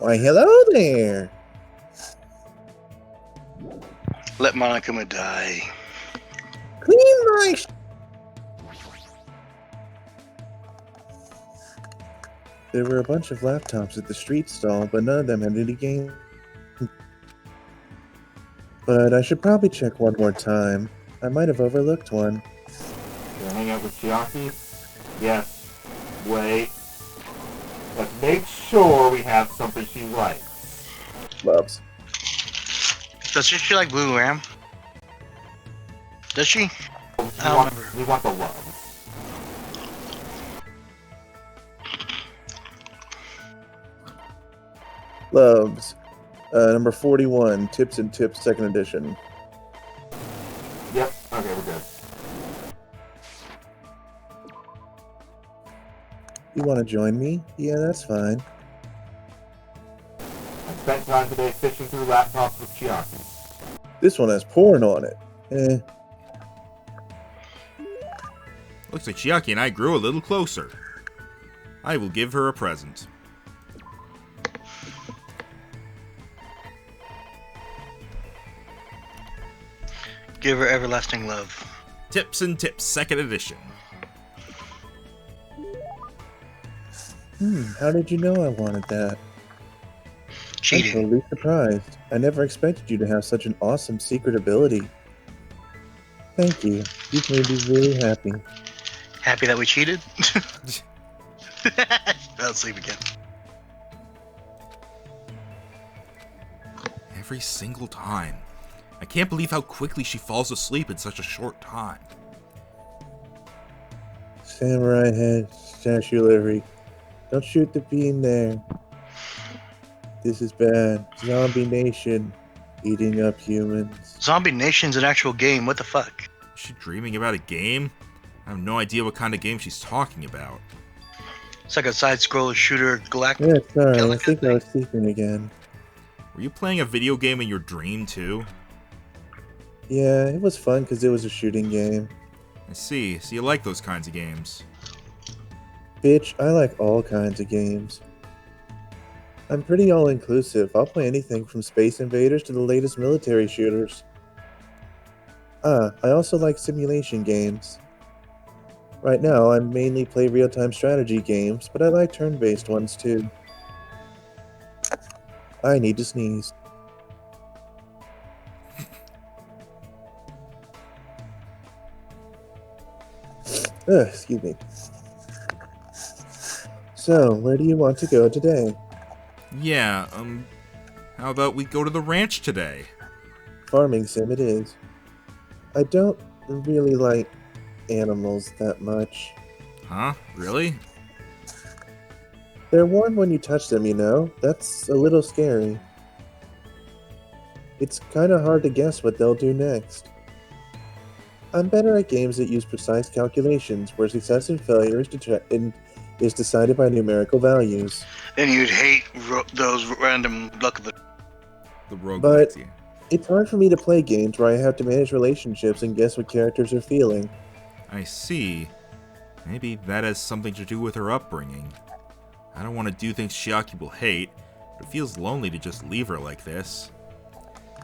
Why, hello there. Let Monokuma die. Clean my... There were a bunch of laptops at the street stall, but none of them had any game. But I should probably check one more time. I might have overlooked one. Should I hang out with Chiaki? Yes. Wait. Let's make sure we have something she likes. Loves. Does she like Blue Ram? Does she? We want the loves. Loves. Number 41, Tips and Tips, 2nd edition. Yep, okay, we're good. You want to join me? Yeah, that's fine. I spent time today fishing through laptops with Chiaki. This one has porn on it. Looks like Chiaki and I grew a little closer. I will give her a present. Give her everlasting love. Tips and Tips, 2nd edition. How did you know I wanted that? Cheating. I'm totally surprised. I never expected you to have such an awesome secret ability. Thank you. You've made me really happy. Happy that we cheated? Fell asleep again. Every single time. I can't believe how quickly she falls asleep in such a short time. Samurai head, statue livery. Don't shoot the beam there. This is bad. Zombie Nation. Eating up humans. Zombie Nation's an actual game. What the fuck? Is she dreaming about a game? I have no idea what kind of game she's talking about. It's like a side-scroller shooter galactic. Yeah, sorry. I think I was sleeping again. Were you playing a video game in your dream, too? Yeah, it was fun because it was a shooting game. I see. So you like those kinds of games. Bitch, I like all kinds of games. I'm pretty all-inclusive. I'll play anything from Space Invaders to the latest military shooters. I also like simulation games. Right now, I mainly play real-time strategy games, but I like turn-based ones too. I need to sneeze. Excuse me. So, where do you want to go today? Yeah, how about we go to the ranch today? Farming sim it is. I don't really like animals that much. Huh? Really? They're warm when you touch them, you know? That's a little scary. It's kinda hard to guess what they'll do next. I'm better at games that use precise calculations, where success and failure is decided by numerical values. And you'd hate those random luck of the... The roguelikes, But yeah. it's hard for me to play games where I have to manage relationships and guess what characters are feeling. I see. Maybe that has something to do with her upbringing. I don't want to do things Chiaki will hate, but it feels lonely to just leave her like this.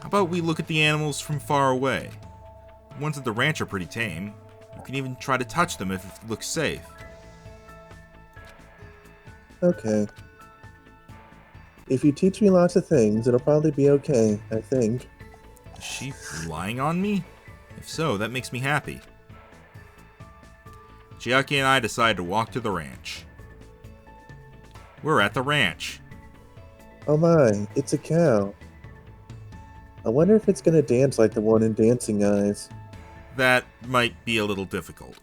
How about we look at the animals from far away? The ones at the ranch are pretty tame. You can even try to touch them if it looks safe. Okay. If you teach me lots of things, it'll probably be okay, I think. Is she relying on me? If so, that makes me happy. Chiaki and I decide to walk to the ranch. We're at the ranch. Oh my, it's a cow. I wonder if it's gonna dance like the one in Dancing Eyes. That might be a little difficult.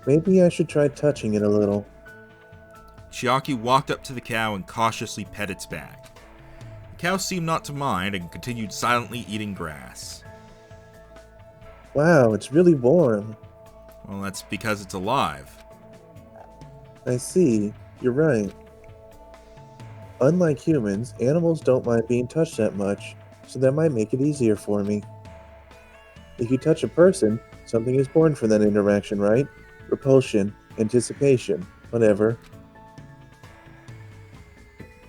Maybe I should try touching it a little. Chiaki walked up to the cow and cautiously pet its back. The cow seemed not to mind and continued silently eating grass. Wow, it's really warm. Well, that's because it's alive. I see. You're right. Unlike humans, animals don't mind being touched that much, so that might make it easier for me. If you touch a person, something is born from that interaction, right? Repulsion, anticipation, whatever.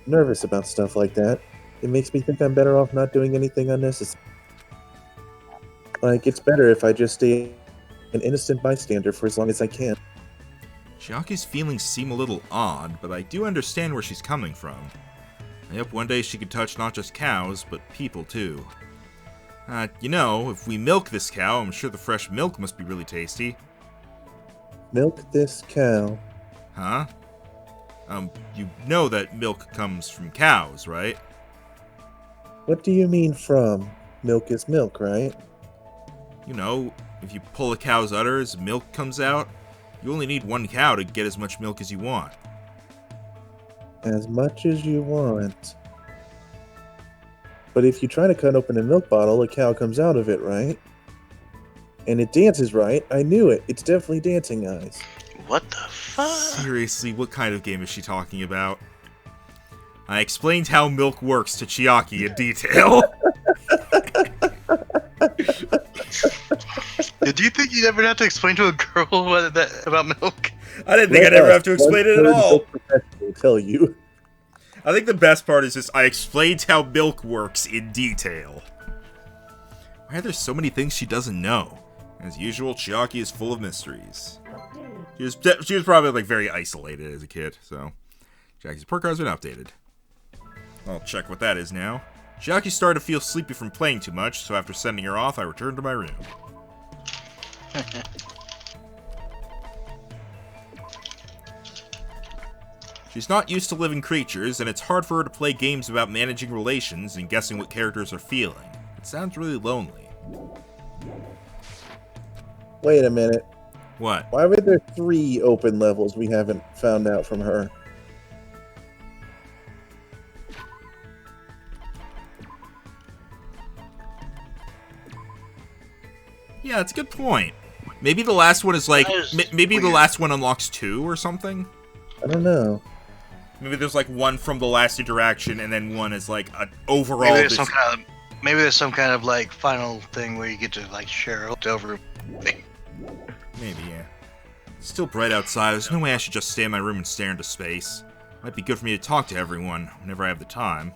nervous about stuff like that. It makes me think I'm better off not doing anything unnecessary. Like, it's better if I just stay an innocent bystander for as long as I can. Chiaki's feelings seem a little odd, but I do understand where she's coming from. I hope one day she could touch not just cows, but people too. If we milk this cow, I'm sure the fresh milk must be really tasty. Milk this cow. Huh? You know that milk comes from cows, right? What do you mean from? Milk is milk, right? You know, if you pull a cow's udders, milk comes out. You only need one cow to get as much milk as you want. As much as you want. But if you try to cut open a milk bottle, a cow comes out of it, right? And it dances, right? I knew it. It's definitely dancing eyes. What the fuck? Seriously, what kind of game is she talking about? I explained how milk works to Chiaki in detail. Did you think you'd ever have to explain to a girl about milk? I didn't think I'd ever have to explain it at all. I'll tell you. I think the best part is just I explained how milk works in detail. Why are there so many things she doesn't know? As usual, Chiaki is full of mysteries. She was probably like very isolated as a kid, so Chiaki's report card's been updated. I'll check what that is now. Chiaki started to feel sleepy from playing too much, so after sending her off, I returned to my room. She's not used to living creatures, and it's hard for her to play games about managing relations and guessing what characters are feeling. It sounds really lonely. Wait a minute. What? Why were there 3 open levels we haven't found out from her? Yeah, that's a good point. Maybe the last one is like... Maybe the last one unlocks 2 or something? I don't know. Maybe there's like one from the last interaction, and then one is like an overall... Maybe there's some kind of like final thing where you get to like share over... Maybe, yeah. It's still bright outside. There's no way I should just stay in my room and stare into space. Might be good for me to talk to everyone whenever I have the time.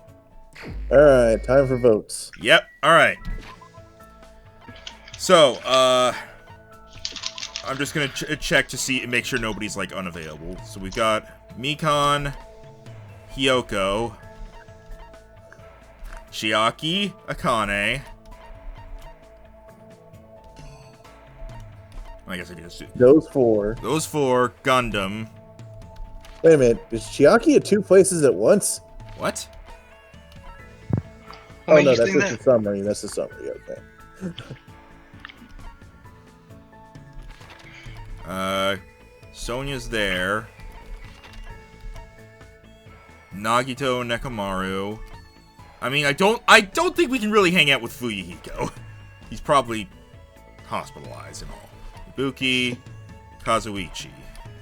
Alright, time for votes. Yep, alright. So, I'm just gonna check to see and make sure nobody's like unavailable. So we've got Mikan, Hiyoko, Chiaki, Akane. I guess I can just do Those 4. those 4. Gundam. Wait a minute. Is Chiaki at 2 places at once? What? Oh, no, that's just the summary. That's the summary. Okay. Sonya's there. Nagito, Nekomaru. I mean, I don't think we can really hang out with Fuyuhiko. He's probably hospitalized and all. Ibuki, Kazuichi.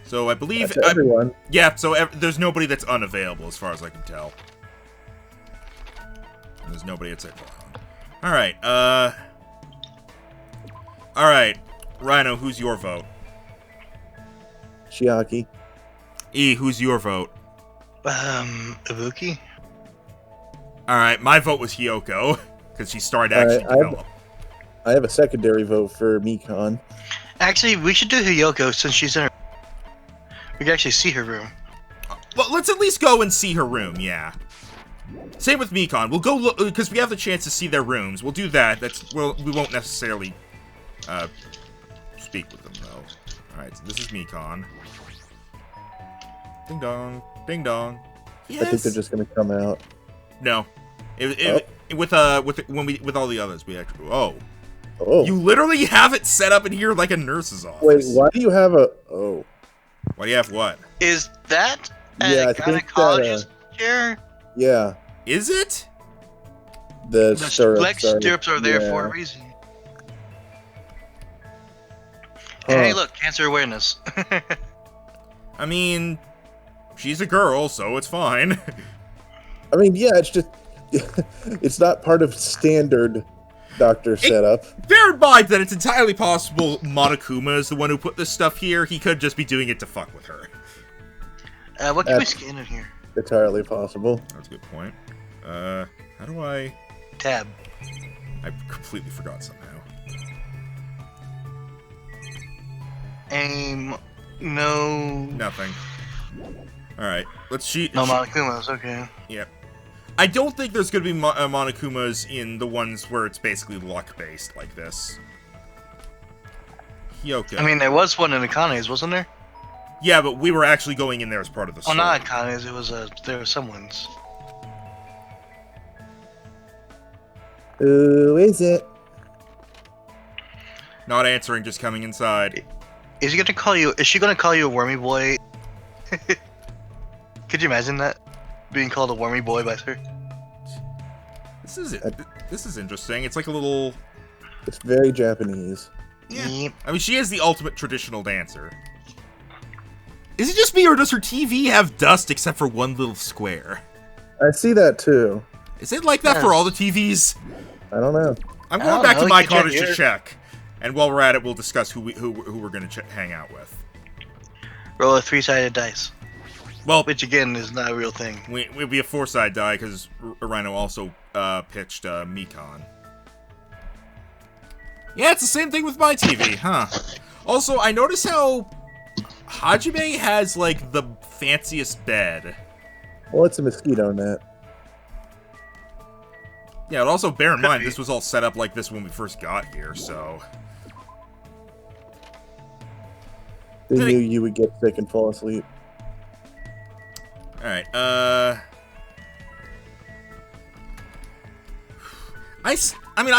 So I believe That's everyone. yeah. So there's nobody that's unavailable as far as I can tell. And there's nobody at Cyclone. All right. All right. Rhino, who's your vote? Chiaki. E, who's your vote? Ibuki? Alright, my vote was Hiyoko, because she started to actually develop. I have a secondary vote for Mikan. Actually, we should do Hiyoko since she's in her... We can actually see her room. Well, let's at least go and see her room, yeah. Same with Mikan. We'll go look, because we have the chance to see their rooms. We'll do that. We won't necessarily, speak with them, though. Alright, so this is Mikan. Ding dong. Ding dong. Yes. I think they're just going to come out. No. With all the others, we actually... Oh. Oh. You literally have it set up in here like a nurse's office. Wait, why do you have a... Oh. Why do you have what? Is that Yeah, a I think gynecologist chair? Yeah. Is it? The stirrups are there for a reason. And hey, look, cancer awareness. I mean, she's a girl, so it's fine. I mean, yeah, it's just... it's not part of standard doctor setup. Bear in mind that it's entirely possible Monokuma is the one who put this stuff here. He could just be doing it to fuck with her. What can we scan in here? entirely possible. That's a good point. How do I... Tab. I completely forgot somehow. Aim. No. Nothing. Alright, let's cheat. No Monokumas, okay. Yep. I don't think there's going to be Monokumas in the ones where it's basically luck-based like this. Hyoko. I mean, there was one in Akane's, wasn't there? Yeah, but we were actually going in there as part of the Oh, story. not Akane's, it was, there were some ones. Who is it? Not answering, just coming inside. Is she gonna call you a wormy boy? Could you imagine that? Being called a wormy boy by her? This is interesting. It's like a little... It's very Japanese. Yeah. Yep. I mean, she is the ultimate traditional dancer. Is it just me, or does her TV have dust except for one little square? I see that too. Is it like that for all the TVs? I don't know. I'm I going don't back know, to my you can check cottage to here. check. And while we're at it, we'll discuss who we're going to hang out with. Roll a 3-sided dice. Well, Which, again, is not a real thing. we'll be a 4-side die because Rhino also pitched Mikan. Yeah, it's the same thing with my TV, huh? Also, I notice how Hajime has, like, the fanciest bed. Well, it's a mosquito net. Yeah, but also bear in Could mind, be. this was all set up like this when we first got here, so... They Did it- knew you would get sick and fall asleep. Alright, I mean,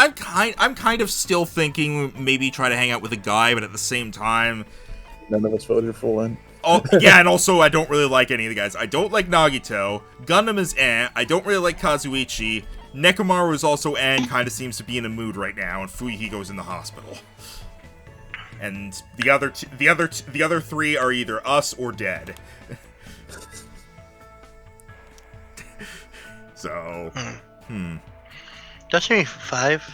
I'm kind of still thinking maybe try to hang out with a guy, but at the same time... None of us voted for one. Oh, yeah, and also I don't really like any of the guys. I don't like Nagito. Gundam is eh. I don't really like Kazuichi. Nekomaru is also eh, and kind of seems to be in a mood right now, and Fuihigo's in the hospital. And the other three are either us or dead. So, Don't you mean 5?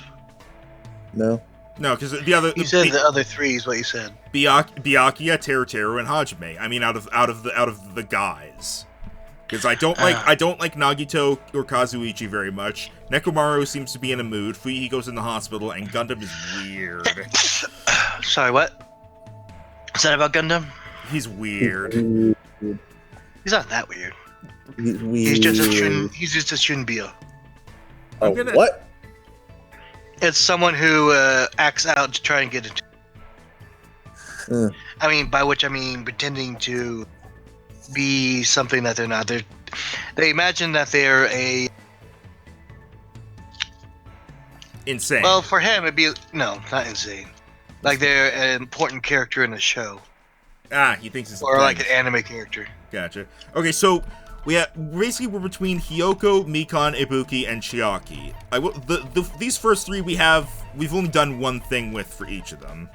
No. no, because the other You said the other 3 is what you said. Byakuya, Teruteru, and Hajime. I mean, out of the guys, because I don't like Nagito or Kazuichi very much. Nekomaru seems to be in a mood. Fuihigo's in the hospital, and Gundam is weird. Sorry, what? Is that about Gundam? He's weird. He's not that weird. He's He's just a Shunbyo. Oh, I'm gonna- what? It's someone who acts out to try and get it. Uh, I mean, by which I mean pretending to be something that they're not. They imagine that they're a. Insane. Well, for him, it'd be no, not insane. Like they're an important character in the show, He thinks it's a or thing. like an anime character. Gotcha. Okay, so we're between Hyoko, Mikan, Ibuki, and Chiaki. These first three we've only done one thing with for each of them.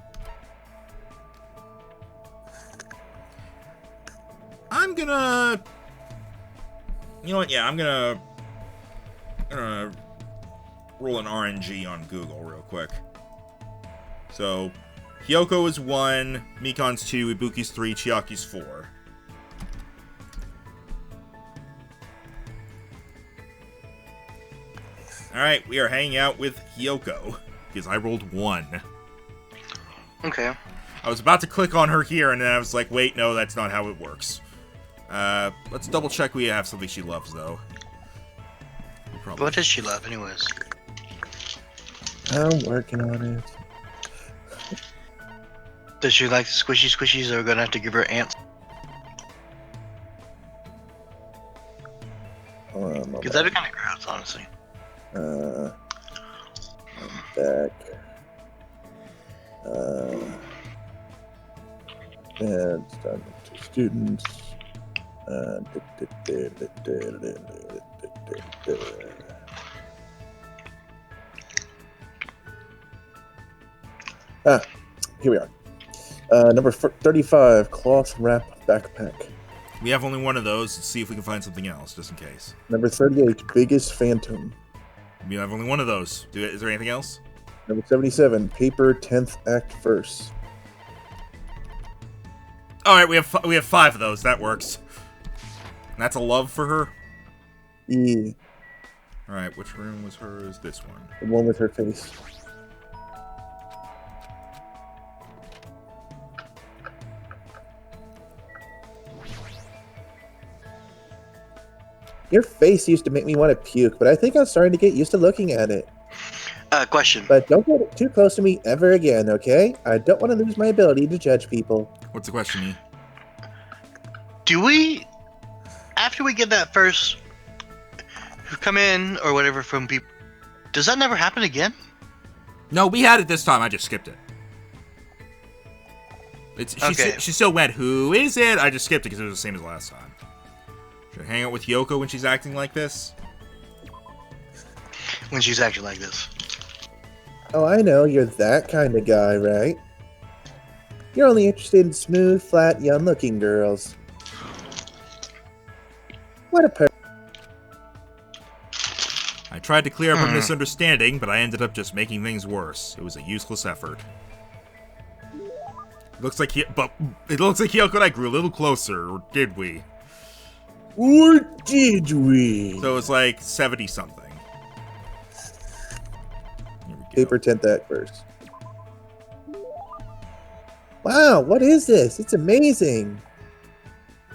I'm gonna, you know what? Yeah, I'm gonna roll an RNG on Google real quick. So, Hyoko is 1, Mikan's 2, Ibuki's 3, Chiaki's 4. Alright, we are hanging out with Hyoko, because I rolled 1. Okay. I was about to click on her here, and then I was like, wait, no, that's not how it works. Let's double check we have something she loves, though. We probably- What does she love, anyways? I'm working on it. Does she like the squishy squishies? Or we're gonna have to give her ants? Because that'd be kind of gross, honestly. I'm back. And starting to students. Here we are. Number 35, cloth wrap backpack. We have only one of those. Let's see if we can find something else, just in case. Number 38, biggest phantom. We have only one of those. Is there anything else? Number 77, paper 10th act verse. All right, we have 5 of those. That works. That's a love for her? Yeah, Alright, which room was hers? This one. the one with her face. Your face used to make me want to puke, but I think I'm starting to get used to looking at it. Question. But don't get too close to me ever again, okay? I don't want to lose my ability to judge people. What's the question, E? Do we, after we get that first come in or whatever from people, does that never happen again? No, we had it this time. I just skipped it. Okay. She still went, who is it? I just skipped it because it was the same as last time. Should I hang out with Yoko when she's acting like this? When she's acting like this. Oh, I know, you're that kind of guy, right? You're only interested in smooth, flat, young-looking girls. What a I tried to clear up a misunderstanding, but I ended up just making things worse. It was a useless effort. It looks like Yoko and I grew a little closer, or did we? Or did we? So it's like 70-something. Here we go. Okay, pretend that first. Wow, what is this? It's amazing.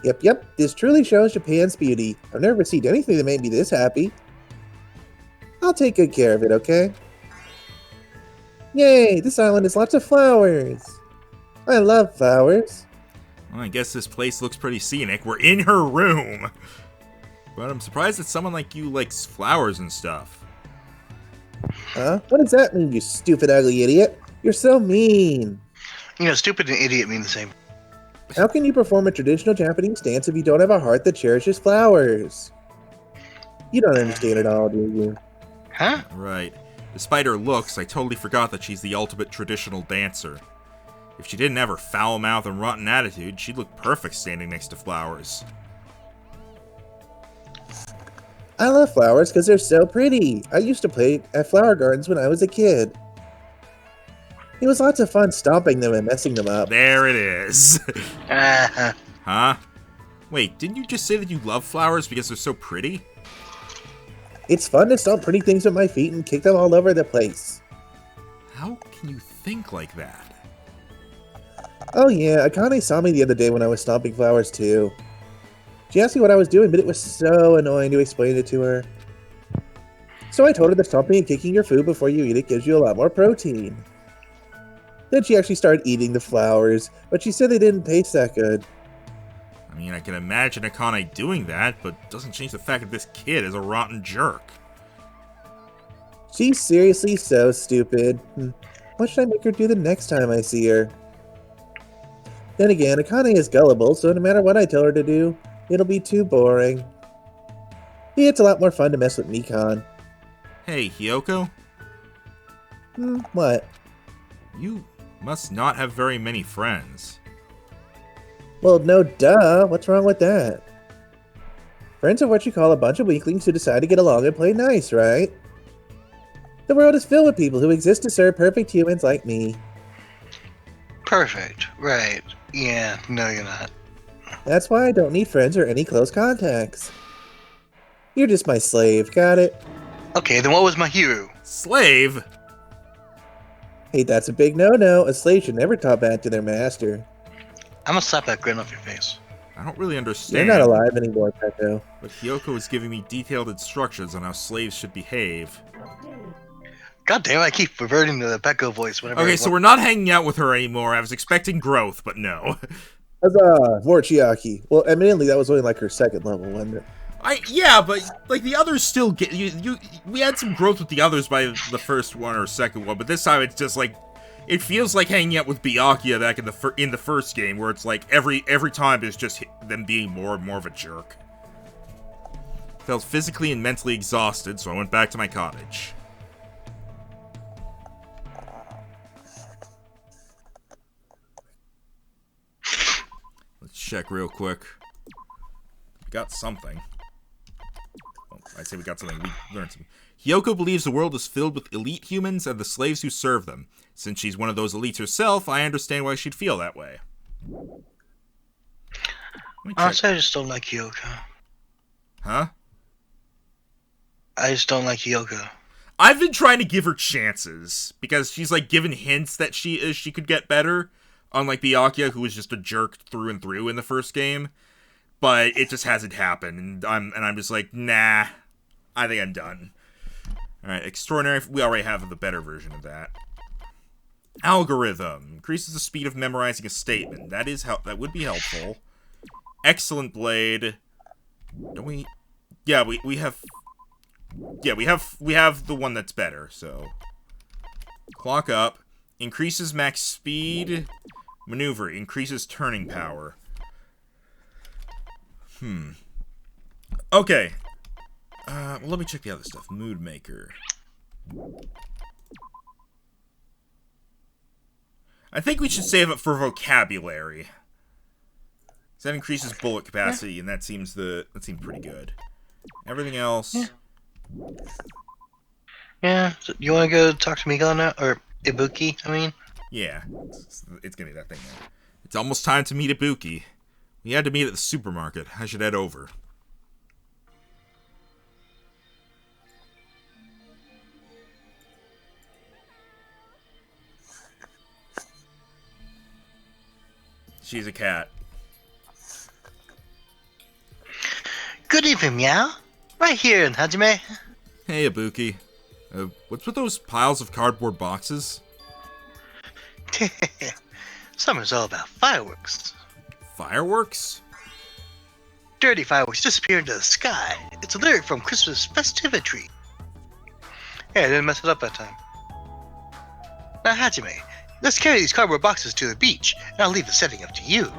Yep, this truly shows Japan's beauty. I've never seen anything that made me this happy. I'll take good care of it, okay? Yay, this island has lots of flowers. I love flowers. Well, I guess this place looks pretty scenic. We're in her room. But I'm surprised that someone like you likes flowers and stuff. Huh? What does that mean, you stupid, ugly idiot? You're so mean. You know, stupid and idiot mean the same. How can you perform a traditional Japanese dance if you don't have a heart that cherishes flowers? You don't understand it all, do you? Huh? Right. Despite her looks, I totally forgot that she's the ultimate traditional dancer. If she didn't have her foul mouth and rotten attitude, she'd look perfect standing next to flowers. I love flowers because they're so pretty. I used to play at flower gardens when I was a kid. It was lots of fun stomping them and messing them up. There it is. Uh-huh. Huh? Wait, didn't you just say that you love flowers because they're so pretty? It's fun to stomp pretty things with my feet and kick them all over the place. How can you think like that? Oh yeah, Akane saw me the other day when I was stomping flowers too. She asked me what I was doing, but it was so annoying to explain it to her. So I told her that stomping and kicking your food before you eat it gives you a lot more protein. Then she actually started eating the flowers, but she said they didn't taste that good. I mean, I can imagine Akane doing that, but it doesn't change the fact that this kid is a rotten jerk. She's seriously so stupid. What should I make her do the next time I see her? Then again, Akane is gullible, so no matter what I tell her to do, it'll be too boring. Yeah, it's a lot more fun to mess with Mikan. Hey, Hiyoko? What? You must not have very many friends. Well, no duh. What's wrong with that? Friends are what you call a bunch of weaklings who decide to get along and play nice, right? The world is filled with people who exist to serve perfect humans like me. Perfect. Right. Yeah. No, you're not. That's why I don't need friends or any close contacts. You're just my slave, got it? Okay, then what was my hero? Slave? Hey, that's a big no-no. A slave should never talk back to their master. I'm gonna slap that grin off your face. I don't really understand. You're not alive anymore, Peko. But Hiyoko is giving me detailed instructions on how slaves should behave. God damn, I keep reverting to the Pecco voice whenever. Okay, so we're not hanging out with her anymore. I was expecting growth, but no. Huzzah! More Chiaki. Well, evidently that was only like her second level, wasn't it? Yeah, but like the others still get we had some growth with the others by the first one or second one, but this time it's just like it feels like hanging out with Byakuya back in the first game, where it's like every time is just them being more and more of a jerk. Felt physically and mentally exhausted, so I went back to my cottage. Let's check real quick. We got something. Well, I say we got something. We learned something. Hiyoko believes the world is filled with elite humans and the slaves who serve them. Since she's one of those elites herself, I understand why she'd feel that way. Honestly, I just don't like Kyoko. Huh? I just don't like Yoko. I've been trying to give her chances because she's like given hints that she could get better, unlike Byakuya, who was just a jerk through and through in the first game. But it just hasn't happened, and I'm just like, nah, I think I'm done. All right, extraordinary. We already have the better version of that. Algorithm increases the speed of memorizing a statement. That would be helpful. Excellent blade. Don't we? Yeah, we have. Yeah, we have the one that's better. So clock up increases max speed. Maneuver increases turning power. Okay. Well, let me check the other stuff. Mood maker. I think we should save it for vocabulary. So that increases bullet capacity, and that seemed pretty good. Everything else. Yeah. So you want to go talk to Miguel now, or Ibuki? I mean. Yeah, it's gonna be that thing now. It's almost time to meet Ibuki. We had to meet at the supermarket. I should head over. She's a cat. Good evening, Meow. Right here in Hajime. Hey, Ibuki. What's with those piles of cardboard boxes? Summer's all about fireworks. Fireworks? Dirty fireworks disappear into the sky. It's a lyric from Christmas festivity. Hey, I didn't mess it up that time. Now, Hajime, let's carry these cardboard boxes to the beach, and I'll leave the setting up to you.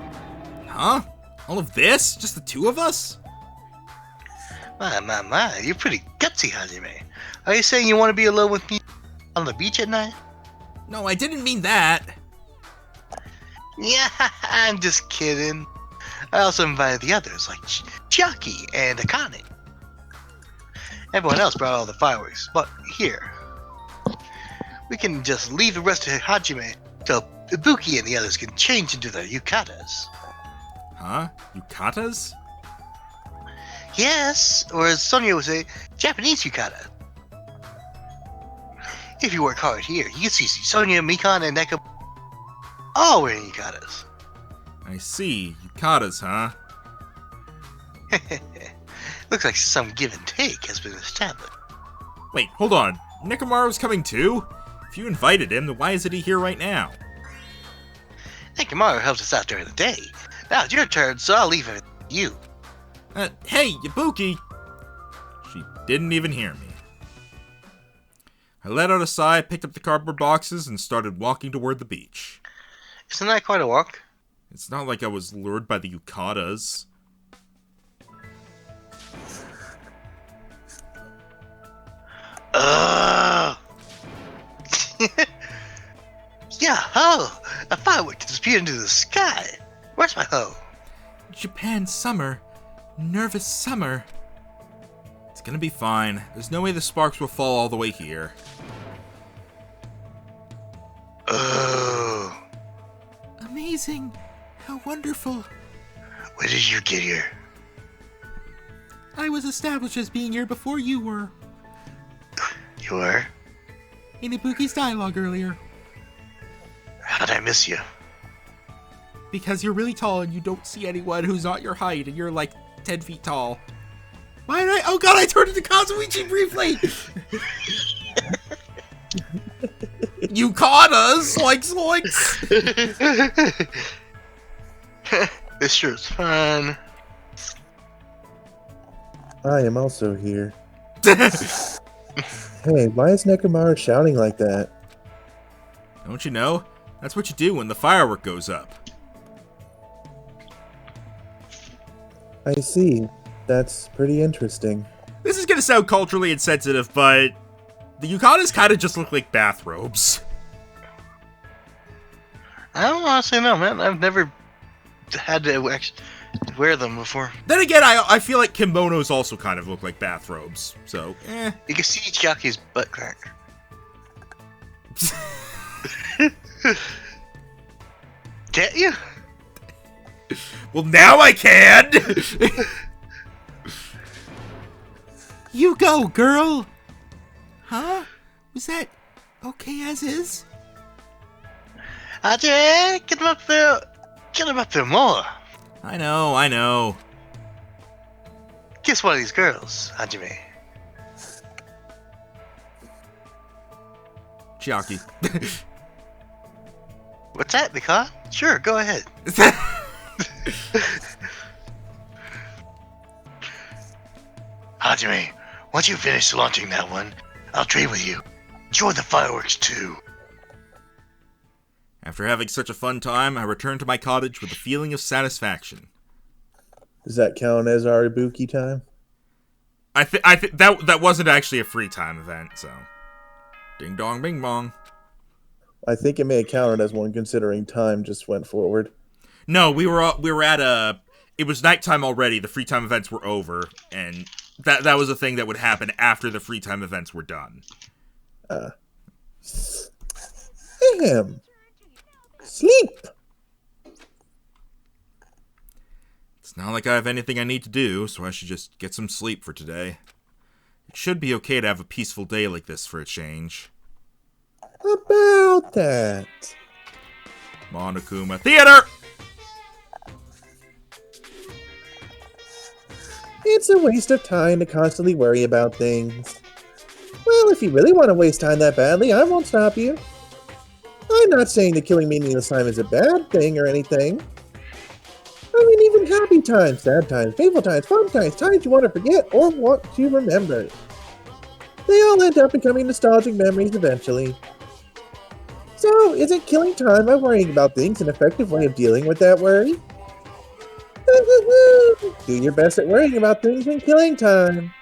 Huh? All of this? Just the two of us? My, you're pretty gutsy, Hajime. Are you saying you want to be alone with me on the beach at night? No, I didn't mean that. Yeah, I'm just kidding. I also invited the others, like Chiaki and Akane. Everyone else brought all the fireworks, but here. We can just leave the rest of Hajime so Ibuki and the others can change into their yukatas. Huh? Yukatas? Yes, or as Sonia would say, Japanese yukata. If you work hard here, you can see Sonia, Mikan, and Neko all wearing yukatas. I see. Yukatas, huh? Looks like some give and take has been established. Wait, hold on. Nekomaru's coming too? If you invited him, then why isn't he here right now? Nekomaru helped us out during the day. Now it's your turn, so I'll leave it to you. Hey, Ibuki! She didn't even hear me. I let out a sigh, picked up the cardboard boxes, and started walking toward the beach. Isn't that quite a walk? It's not like I was lured by the yukatas. Yeah, ho! A firework disappeared into the sky. Where's my hoe? Japan summer. Nervous summer. It's gonna be fine. There's no way the sparks will fall all the way here. Oh. Amazing. How wonderful. When did you get here? I was established as being here before you were. You were? In Ibuki's dialogue earlier. How'd I miss you? Because you're really tall and you don't see anyone who's not your height and you're like 10 feet tall. Why did I? Oh god, I turned into Kazuichi briefly! You caught us! Zoinks! This shirt's fun. I am also here. Hey, why is Nekomaru shouting like that? Don't you know? That's what you do when the firework goes up. I see. That's pretty interesting. This is gonna sound culturally insensitive, but the yukatas kind of just look like bathrobes. I don't honestly know, man. I've never had to actually wear them before. Then again, I feel like kimonos also kind of look like bathrobes, so, You can see Chiaki's butt crack. Can't you? Well, now I can! You go, girl! Huh? Was that okay as is? Hajime, get him up there. Get him up there more. I know. Kiss one of these girls, Hajime. Chiaki. What's that, Nika? Sure, go ahead. Hajime, once you finish launching that one, I'll trade with you. Enjoy the fireworks too. After having such a fun time, I returned to my cottage with a feeling of satisfaction. Does that count as our Ibuki time? I think that wasn't actually a free time event, so ding dong bing bong. I think it may have counted as one considering time just went forward. No, we were at it was nighttime already. The free time events were over, and that was a thing that would happen after the free time events were done. Damn. Sleep. It's not like I have anything I need to do, so I should just get some sleep for today. It should be okay to have a peaceful day like this for a change. About that. Monokuma Theater! It's a waste of time to constantly worry about things. Well, if you really want to waste time that badly, I won't stop you. I'm not saying that killing meaningless time is a bad thing or anything. I mean, even happy times, sad times, painful times, fun times, times you want to forget or want to remember. They all end up becoming nostalgic memories eventually. So, isn't killing time by worrying about things an effective way of dealing with that worry? Do your best at worrying about things in killing time.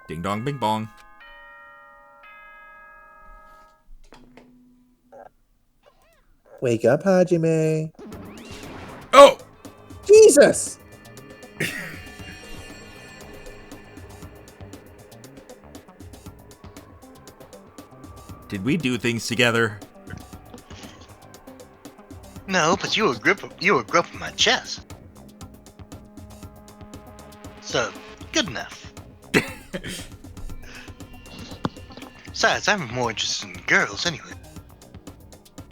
Ding dong bing bong. Wake up, Hajime. Oh! Jesus! Did we do things together? No, but you were gripping my chest. So, good enough. Besides, I'm more interested in girls anyway.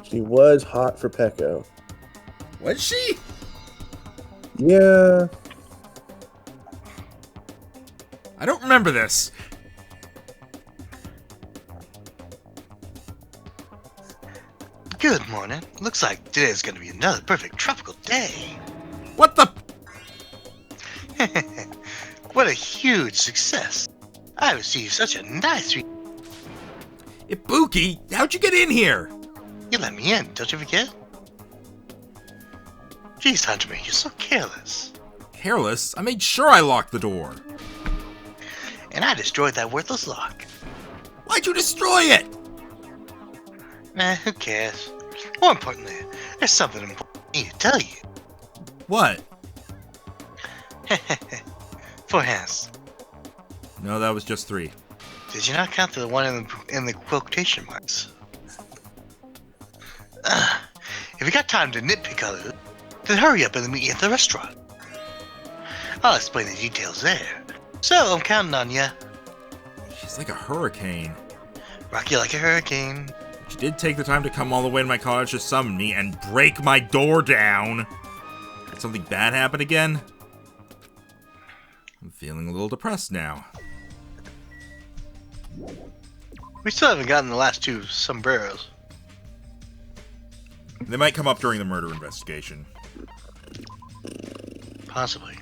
She was hot for Pecco. Was she? Yeah. I don't remember this. Good morning. Looks like today's gonna be another perfect tropical day. What the? What a huge success. I received such a nice Ibuki, how'd you get in here? You let me in, don't you forget? Jeez, Hajime, you're so careless. Careless? I made sure I locked the door. And I destroyed that worthless lock. Why'd you destroy it? Who cares? More importantly, there's something important I need to tell you. What? 4 hands. No, that was just 3. Did you not count the one in the quotation marks? If you got time to nitpick others, then hurry up and meet you at the restaurant. I'll explain the details there. So I'm counting on ya. She's like a hurricane. Rock you like a hurricane. She did take the time to come all the way to my cottage to summon me and break my door down. Did something bad happen again? I'm feeling a little depressed now. We still haven't gotten the last 2 sombreros. They might come up during the murder investigation. Possibly.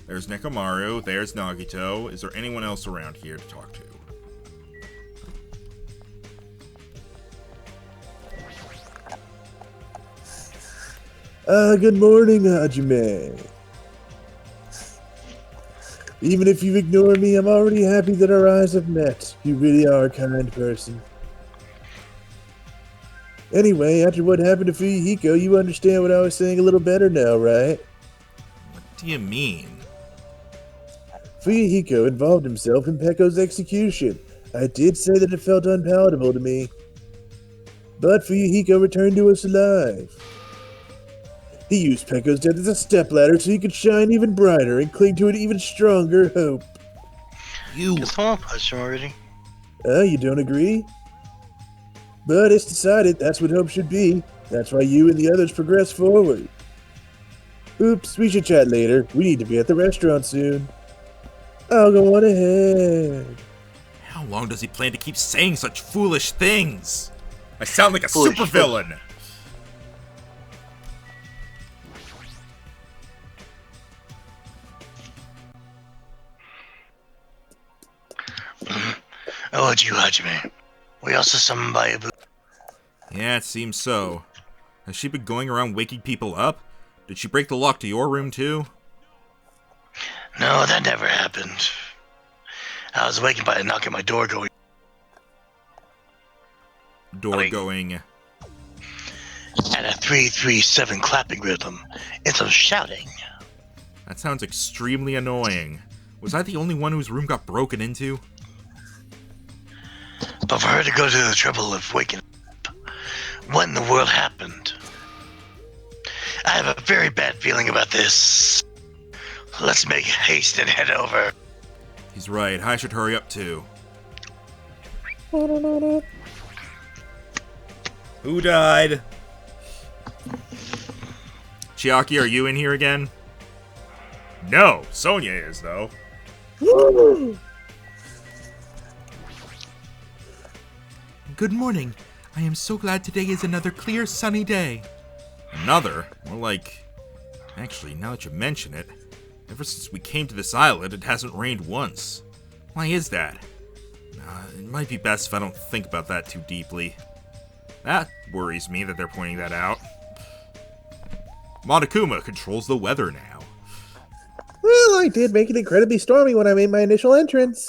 There's Nekomaru, there's Nagito. Is there anyone else around here to talk to? Good morning, Hajime. Even if you ignore me, I'm already happy that our eyes have met. You really are a kind person. Anyway, after what happened to Fuyuhiko, you understand what I was saying a little better now, right? What do you mean? Fuyuhiko involved himself in Pecco's execution. I did say that it felt unpalatable to me. But Fuyuhiko returned to us alive. He used Pecco's death as a stepladder so he could shine even brighter and cling to an even stronger hope. You. Can someone punch him already? You don't agree? But it's decided that's what hope should be. That's why you and the others progress forward. Oops, we should chat later. We need to be at the restaurant soon. I'll go on ahead. How long does he plan to keep saying such foolish things? I sound like a Foolish supervillain. Oh, you, Hajime. We also summoned by a Yeah, it seems so. Has she been going around waking people up? Did she break the lock to your room too? No, that never happened. I was awakened by a knock at my door going Door going. at a 3-3-7 clapping rhythm and some shouting. That sounds extremely annoying. Was I the only one whose room got broken into? But for her to go to the trouble of waking up, what in the world happened? I have a very bad feeling about this. Let's make haste and head over. He's right, I should hurry up too. Who died? Chiaki, are you in here again? No, Sonia is though. Good morning. I am so glad today is another clear, sunny day. Another? More like... Actually, now that you mention it, ever since we came to this island, it hasn't rained once. Why is that? It might be best if I don't think about that too deeply. That worries me that they're pointing that out. Monokuma controls the weather now. Well, I did make it incredibly stormy when I made my initial entrance.